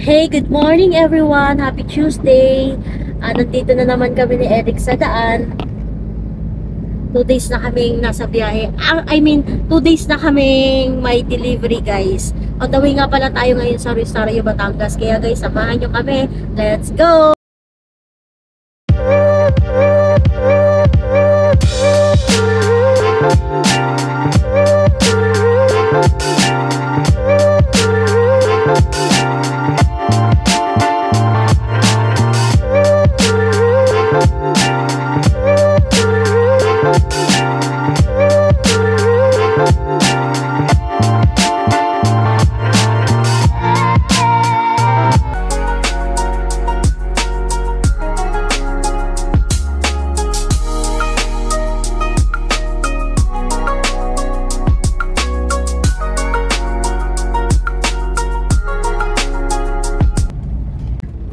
Hey, good morning everyone! Happy Tuesday! Nandito na naman kami ni Eric sa daan. 2 days na kaming nasa biyahe. 2 days na kaming may delivery, guys. On the way nga pala tayo ngayon sa Rosario, Batangas. Kaya guys, samahan nyo kami. Let's go!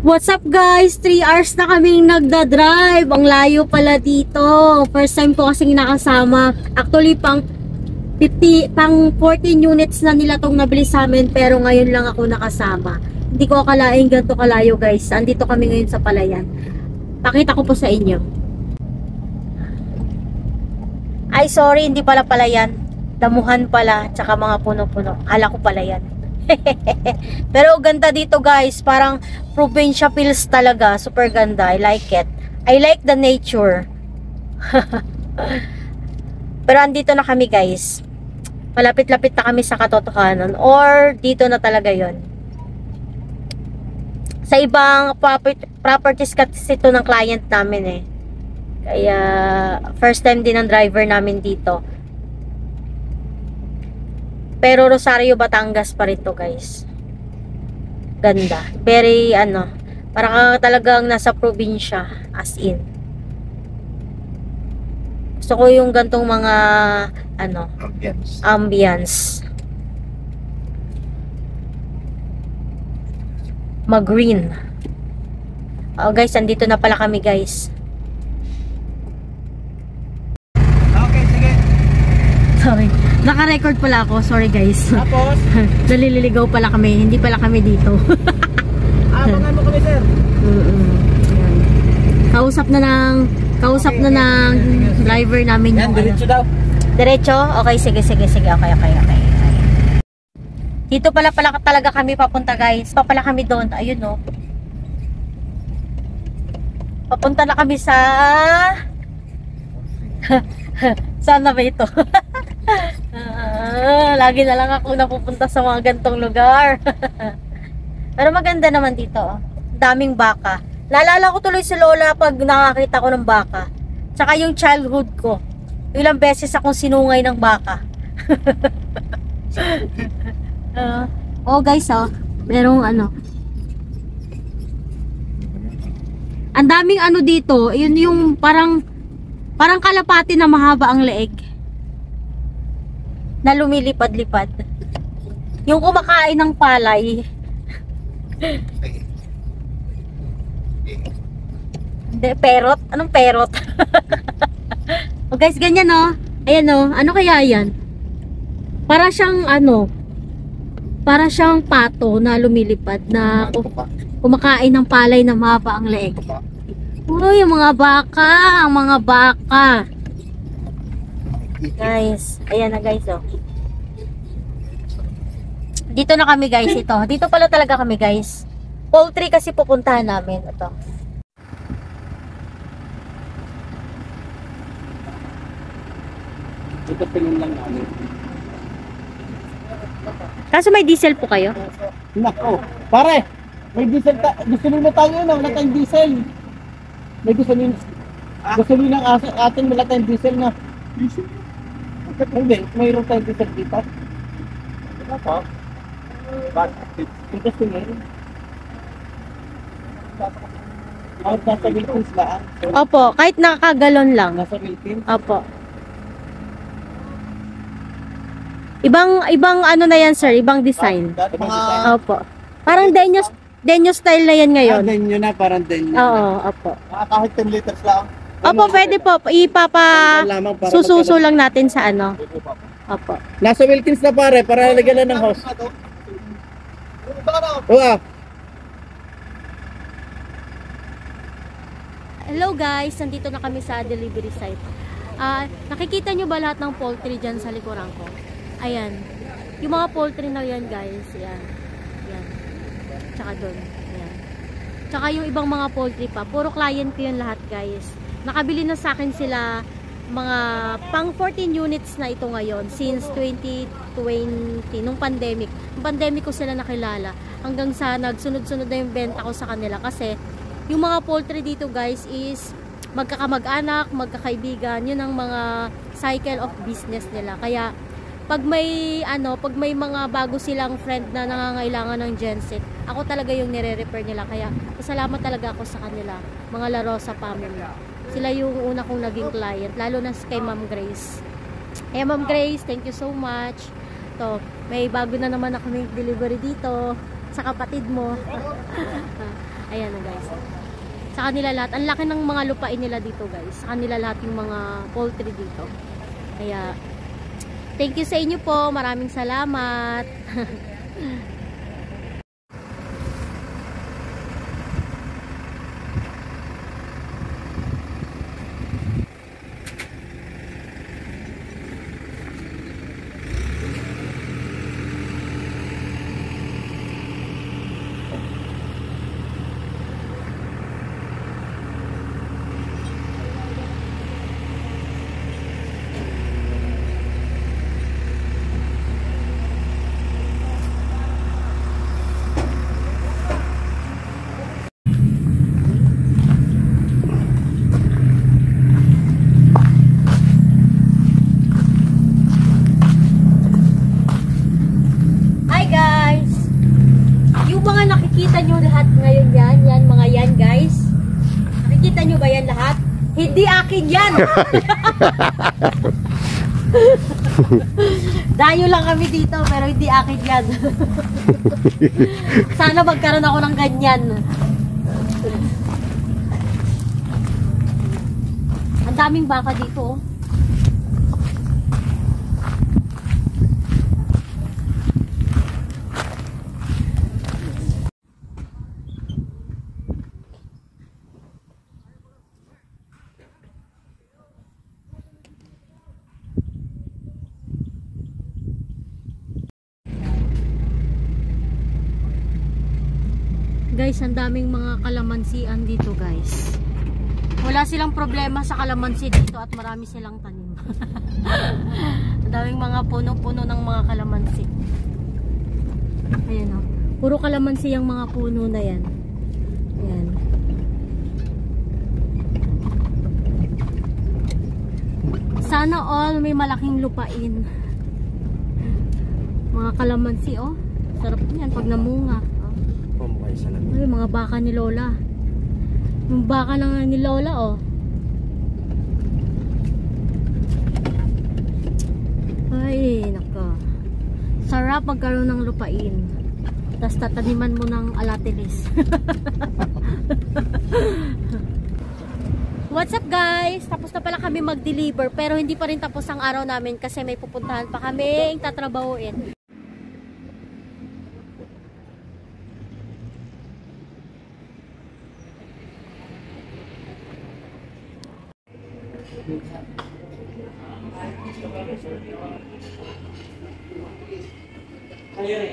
What's up guys? 3 hours na kaming nagda-drive. Ang layo pala dito. First time ko kasing nakasama. Actually pang 14 units na nila tong nabili sa amin, pero ngayon lang ako nakasama. Hindi ko akalain ganito kalayo guys. Andito kami ngayon sa Palayan. Pakita ko po sa inyo. Ay sorry, hindi pala Palayan. Damuhan pala, tsaka mga puno-puno. Hala ko Palayan. Pero ganda dito guys, parang probinsya feels talaga. Super ganda, I like it. I like the nature. Pero andito na kami guys. Malapit-lapit na kami sa katotohanan, or dito na talaga yon. Sa ibang properties kasi ito ng client namin eh. Kaya first time din ng driver namin dito. Pero Rosario, Batangas pa rin to guys. Ganda. Very parang talagang nasa probinsya, as in. Gusto ko yung gantong mga ambience. Mag-green. Oh guys, andito na pala kami guys. Okay, sige. Sorry. Naka-record pala ako. Sorry guys. Tapos? Nalililigaw pala kami. Hindi pala kami dito. Abangan mo kami, sir. Ayan. Kausap na ng driver namin yung Diretso daw. Diretso? Okay, sige. Okay. Dito pala talaga kami papunta guys. Papala kami doon. Ayun oh. Papunta na kami sa saan na ba ito? Lagi na lang ako napupunta sa mga gantong lugar. Pero maganda naman dito oh. Daming baka. Naalala ko tuloy si Lola pag nakakita ko ng baka. Tsaka yung childhood ko. Ilang beses akong sinungay ng baka. Oh guys oh. Merong ang daming dito. Yun yung parang kalapati na mahaba ang leeg. Na lumilipad-lipad. Yung kumakain ng palay. Hindi, perot? Anong perot? Oh guys, ganyan oh. Ayan oh. Ano kaya yan? Para siyang para siyang pato na lumilipad na kumakain ng palay na mahaba ang leeg. Uy, yung mga baka. Ang mga baka. Guys, ayan na guys oh. Dito na kami guys, ito. Dito pala talaga kami guys. Poultry kasi pupuntahan namin ito. Ito tingin lang namin. Kaso may diesel po kayo? Nako, pare. May diesel gusto nyo tayo na wala tayong diesel. May gusto nyo ng atin wala tayong diesel na. Diesel? Hindi, mayroon tayong diesel dito. Wala pa. Bakit? Interesting eh. Kahit nasa Philippines ba? Opo, kahit nakagalon lang. Nasa Philippines? Opo. Ibang na yan sir, ibang design. Opo. Parang Denyo style na yan ngayon. Denyo na, parang Denyo. Oo, opo. Kahit 10 liters lang. Opo, pwede po. Sususo lang natin sa Opo. Nasa Wilkins na pare, para lagyan ng host. Oo. Hello guys, nandito na kami sa delivery site. Nakikita nyo ba lahat ng poultry dyan sa likuran ko? Ayan. Yung mga poultry na yan guys. Ayan. Ayan. Tsaka dun. Ayan. Tsaka yung ibang mga poultry pa. Puro client ko yun lahat guys. Nakabili na sa akin sila mga pang 14 units na ito ngayon. Since 2020. Nung pandemic. Nung pandemic ko sila nakilala. Hanggang sa nagsunod-sunod na yung benta ko sa kanila. Kasi yung mga poultry dito guys is magkakamag-anak, magkakaibigan. Yun ang mga cycle of business nila. Kaya pag may mga bago silang friend na nangangailangan ng genset, ako talaga yung nire-refer nila. Kaya salamat talaga ako sa kanila, mga La Rosa family. Sila yung una kong naging client, lalo na kay Ma'am Grace. Ma'am Grace, thank you so much. To, may bago na naman ako may delivery dito sa kapatid mo. Ayan na guys. Sa kanila lahat. Ang laki ng mga lupain nila dito guys. Sa kanila lahat yung mga poultry dito. Kaya, thank you sa inyo po. Maraming salamat. Nakikita nyo lahat ngayon yan mga yan guys. Nakikita nyo ba yan lahat? Hindi akin yan. Dayo lang kami dito pero hindi akin yan. Sana magkaroon ako ng ganyan. Ang daming baka dito oh. Guys, ang daming mga kalamansian dito guys. Wala silang problema sa kalamansi dito at marami silang tanim. Ang daming mga puno-puno ng mga kalamansi. Ayan o. Puro kalamansi yung mga puno na yan. Ayan. Sana all may malaking lupain. Mga kalamansi oh. Sarap yan pag namunga. Ay, mga baka ni Lola. Yung baka lang ni Lola, oh. Ay, nako. Sarap magkaroon ng lupain. Tapos tataniman mo ng alatilis. What's up guys? Tapos na pala kami mag-deliver. Pero hindi pa rin tapos ang araw namin kasi may pupuntahan pa kami tatrabahuin.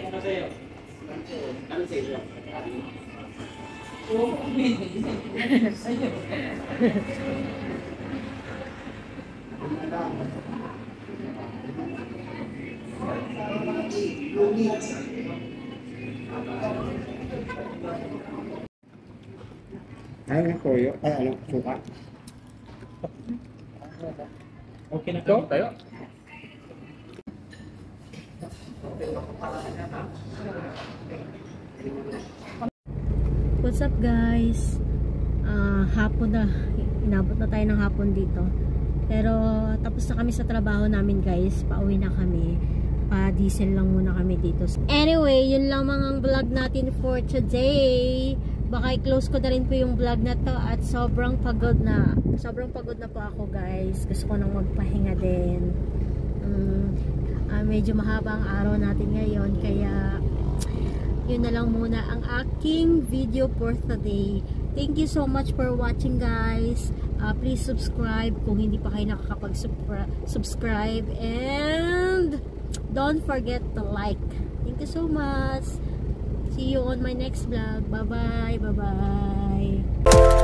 Ano sa'yo? Ano sa'yo? Ay, toyo. Ay, ano, suka. Okay na to? Tayo? What's up guys? Hapon na. Inabot na tayo ng hapon dito. Pero tapos na kami sa trabaho namin guys. Pauwi na kami. Pa-diesel lang muna kami dito. Anyway, yun lang mga vlog natin for today. Baka i-close ko na rin po yung vlog na to at sobrang pagod na. Sobrang pagod na po ako guys. Gusto ko nang magpahinga din. Medyo mahaba ang araw natin ngayon. Kaya yun na lang muna ang aking video for today. Thank you so much for watching, guys. Please subscribe kung hindi pa kayo nakakapag-subscribe. And don't forget to like. Thank you so much. See you on my next vlog. Bye-bye. Bye-bye.